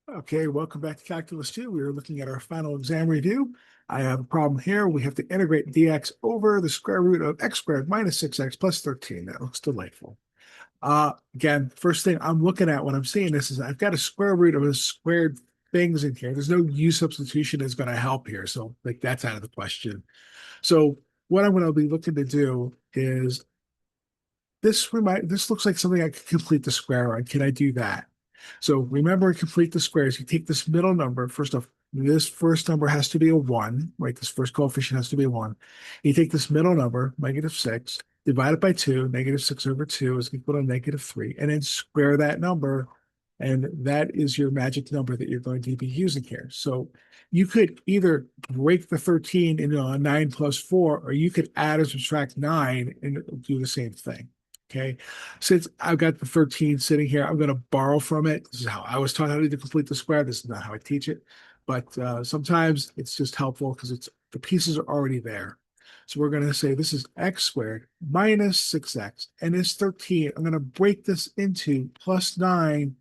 Okay, welcome back to Calculus 2. We are looking at our final exam review. I have a problem here. We have to integrate dx over the square root of x squared minus 6x plus 13. That looks delightful. Again, first thing I'm looking at when I'm seeing this is I've got a square root of a squared things in here. There's no u substitution that's going to help here. So like that's out of the question. So what I'm going to be looking to do is this looks like something I could complete the square on. Can I do that? So remember, complete the squares. You take this middle number. First off, this first number has to be a 1, right? This first coefficient has to be a 1. You take this middle number, -6, divide it by 2. -6 over 2 is equal to -3, and then square that number. And that is your magic number that you're going to be using here. So you could either break the 13 into a 9 plus 4, or you could add or subtract 9 and do the same thing. Okay, since I've got the 13 sitting here, I'm going to borrow from it. This is how I was taught how to complete the square. This is not how I teach it, but sometimes it's just helpful because it's the pieces are already there. So we're going to say this is x squared minus 6x, and this 13, I'm going to break this into plus 9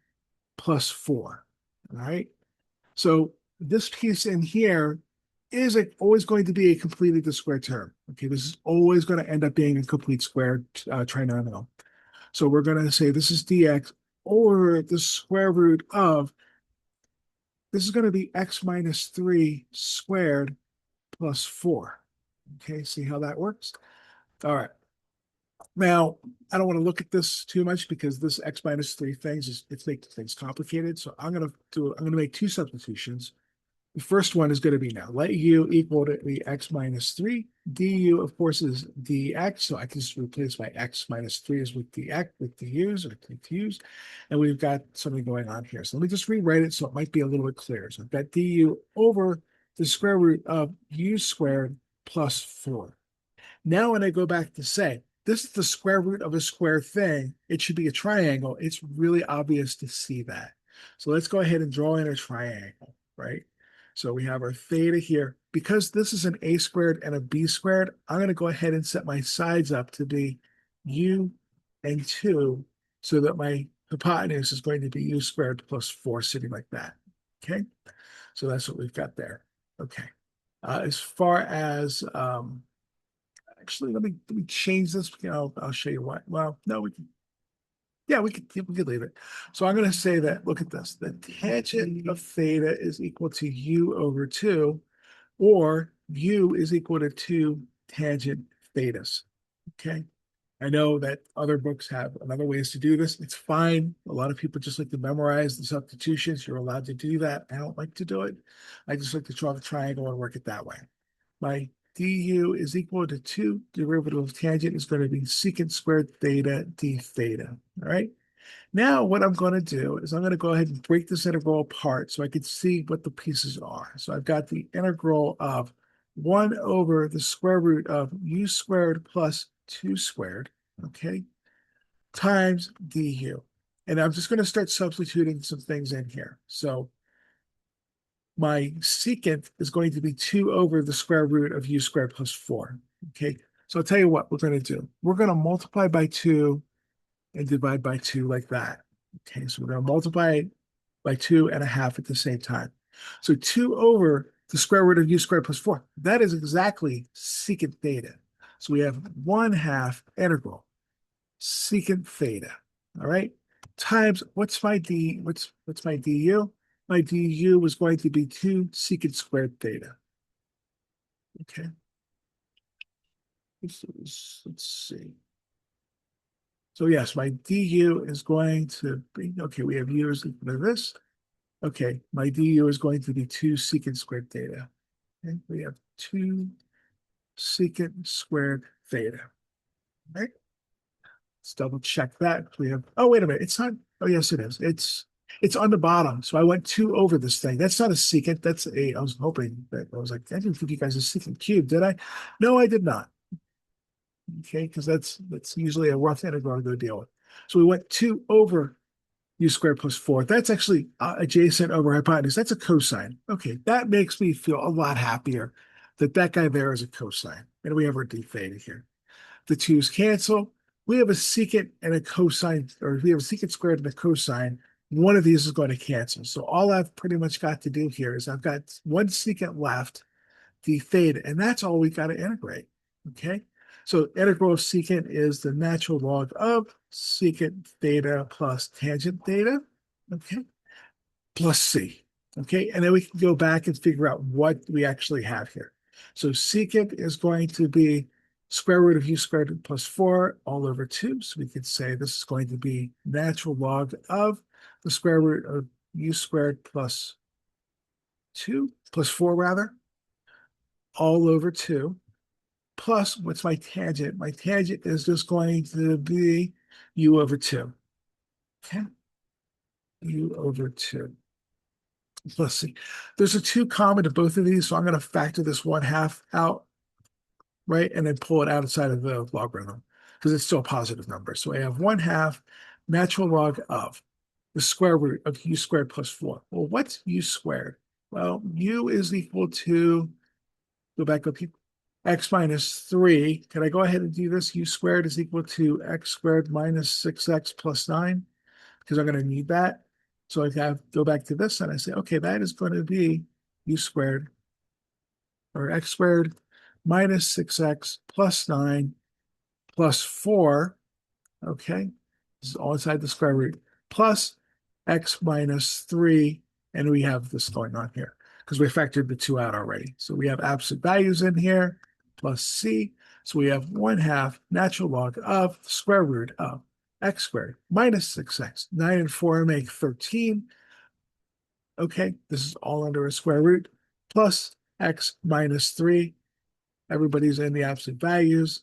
plus 4. All right. So this piece in here is always going to be a completely the square term. Okay, this is always going to end up being a complete square trinomial. So we're going to say this is dx over the square root of, this is going to be x minus 3 squared plus 4. Okay, see how that works? All right. Now, I don't want to look at this too much because this x minus 3 things it's making things complicated. So I'm going to make two substitutions. The first one is going to be now let u equal to the x minus 3. Du, of course, is dx. So I can just replace my x minus 3 is with dx, with the u's or confused. And we've got something going on here. So let me just rewrite it so it might be a little bit clearer. So I've got du over the square root of u squared plus 4. Now, when I go back to say, this is the square root of a square thing, it should be a triangle. It's really obvious to see that. So let's go ahead and draw in a triangle, right? So we have our theta here. Because this is an a squared and a b squared, I'm going to go ahead and set my sides up to be u and 2 so that my hypotenuse is going to be u squared plus 4 sitting like that. Okay, so that's what we've got there. Okay, as far as actually, let me change this. I'll show you why. Well, no, we can. Yeah, we could leave it. So I'm going to say that. Look at this. The tangent of theta is equal to u over 2, or u is equal to 2 tangent thetas. Okay. I know that other books have other ways to do this. It's fine. A lot of people just like to memorize the substitutions. You're allowed to do that. I don't like to do it. I just like to draw the triangle and work it that way. My du is equal to 2 derivative of tangent is going to be secant squared theta d theta. All right. Now what I'm going to do is I'm going to go ahead and break this integral apart so I can see what the pieces are. So I've got the integral of 1 over the square root of u squared plus 2 squared, okay, times du. And I'm just going to start substituting some things in here. So my secant is going to be 2 over the square root of u squared plus 4. Okay, so I'll tell you what we're going to do. We're going to multiply by 2 and divide by 2 like that. Okay, so we're going to multiply by 2.5 at the same time. So 2 over the square root of u squared plus 4. That is exactly secant theta. So we have 1/2 integral secant theta. All right, times what's my du? My du was going to be 2 secant squared theta. Okay. Let's see. So yes, my du is going to be, okay, we have u is equal to this. Okay, my du is going to be 2 secant squared theta. Okay, we have 2 secant squared theta. All right, let's double check that. We have, oh, wait a minute, it's not, oh, yes, it is. It's on the bottom. So I went 2 over this thing. That's not a secant. That's I was hoping that I was like, I didn't think you guys are secant cube, did I? No, I did not. Okay, because that's usually a rough integral to go deal with. So we went 2 over u squared plus 4. That's actually adjacent over hypotenuse. That's a cosine. Okay, that makes me feel a lot happier that that guy there is a cosine. And we have our d theta here. The 2's cancel. We have a secant and a cosine, or we have a secant squared and a cosine. one of these is going to cancel. So all I've pretty much got to do here is I've got one secant left, the theta, and that's all we got to integrate. Okay. So integral of secant is the natural log of secant theta plus tangent theta. Okay. Plus c. Okay. And then we can go back and figure out what we actually have here. So secant is going to be square root of u squared plus 4 all over 2. So we could say this is going to be natural log of the square root of u squared plus 2, plus 4 rather, all over 2, plus what's my tangent? My tangent is just going to be u over 2. Okay. U over 2. Let's see. There's a 2 common to both of these, so I'm going to factor this 1/2 out, right? And then pull it outside of the logarithm because it's still a positive number. So I have 1/2 natural log of the square root of u squared plus 4. Well, what's u squared? Well, u is equal to, go back up here, x minus 3. Can I go ahead and do this? U squared is equal to x squared minus 6x plus 9 because I'm going to need that. So I have go back to this and I say, okay, that is going to be u squared or x squared minus 6x plus 9 plus 4. Okay, this is all inside the square root plus x minus 3. And we have this going on here because we factored the 2 out already. So we have absolute values in here plus c. So we have 1/2 natural log of the square root of x squared minus 6x. 9 and 4 make 13. Okay, this is all under a square root plus x minus 3. Everybody's in the absolute values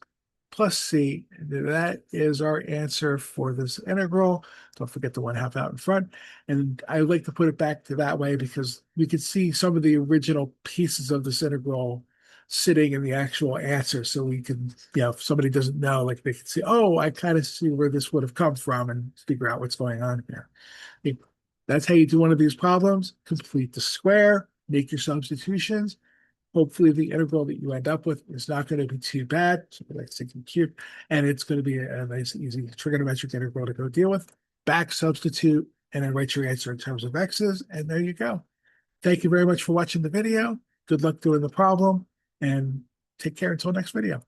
plus c. And that is our answer for this integral. Don't forget the 1/2 out in front. And I like to put it back to that way because we could see some of the original pieces of this integral sitting in the actual answer. So we can, if somebody doesn't know, like they can see, oh, I kind of see where this would have come from and figure out what's going on here. That's how you do one of these problems. Complete the square, make your substitutions. Hopefully the integral that you end up with is not going to be too bad. So that's thinking cute. And it's going to be a nice, easy trigonometric integral to go deal with. Back substitute, and then write your answer in terms of x's. And there you go. Thank you very much for watching the video. Good luck doing the problem, and take care until next video.